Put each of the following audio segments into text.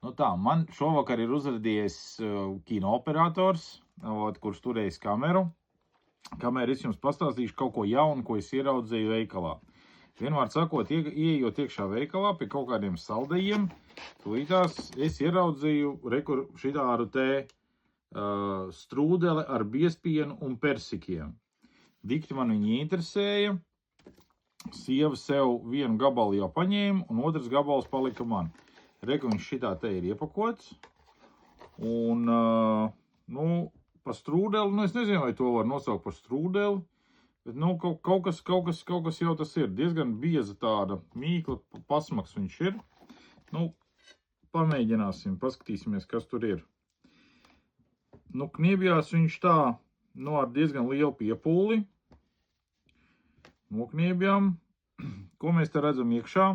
Nu tā, man šovakar ir uzradies kino operators, kurš turējis kameru. Kamēr es jums pastāstīšu kaut ko jaunu, ko es ieraudzīju veikalā. Vienmēr sakot, ieejot iekšā veikalā pie kaut kādiem saldējiem, tūlītās es ieraudzīju šitādu te strūdeli ar biezpienu un persikiem. Dikti man viņi interesēja. Sieva sev vienu gabalu jau paņēma, un otrs gabals palika man. Reku viņš šitā te ir iepakots. Un, pa strūdeli, es nezinu, vai to var nosaukt par strūdeli, bet, kaut kas jau tas ir. Diezgan bieza tāda mīkla, pasmaks viņš ir. Pamēģināsim, paskatīsimies, kas tur ir. Kniebjās viņš tā, ar diezgan lielu piepūli. Nokniebjām. Ko mēs te redzam iekšā?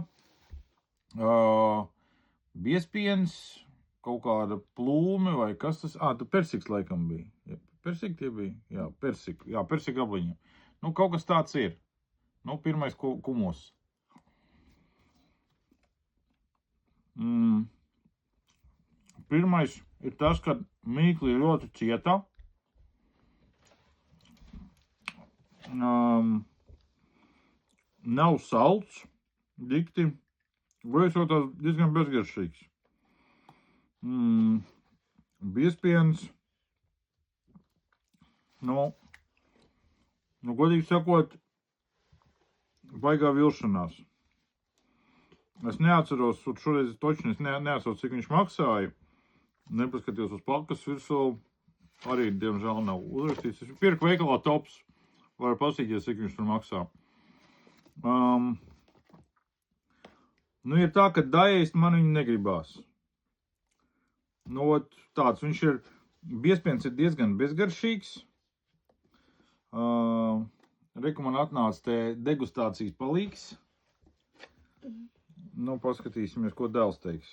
Biezpiens, kaut kāda plūme vai kas tas? Tu persiks laikam bija. Persiki tie bija? Jā, persika gabliņa. Kaut kas tāds ir. Pirmais kumos. Pirmais ir tas, ka mīkli ir ļoti cieta. Nav salds, dikti. Gaisotās diezgan bezgaršīgs. Biezpiens. Godīgi sakot, baigā vilšanās. Es neatceros, šoreiz točni es neatceros, cik viņš maksāja. Nepaskatījos uz pakas virsū. Arī, diemžēl, nav uzrakstīts. Es pirku veikalā tops. Var pasīties, cik viņš tur maksā. Ir tā, ka daēst man viņu negribās. Tāds viņš ir, biezpiens ir diezgan bezgaršīgs. Reku man atnāca te degustācijas palīgs. Paskatīsimies, ko dēls teiks.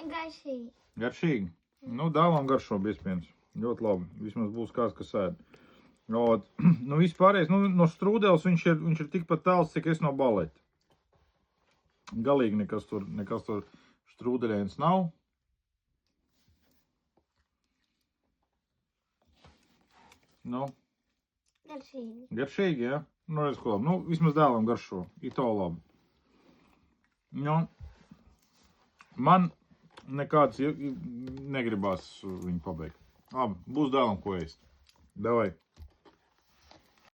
Garšīgi. Garšīgi? Dēlam garšo biezpiens. Ļoti labi. Vismaz būs kāds, kas ēd. Vispārējais, no strūdeles viņš ir tikpat tāls, cik es no baleta. Galīgi nekas tur strūdeļains nav. Garšīgi. Garšīgi, jā? Redz, ko labi. Vismaz dēlam garšo. Ir to labi. Man nekāds negribās viņu pabeigt. Labi, būs dēlam ko ēst. Davai.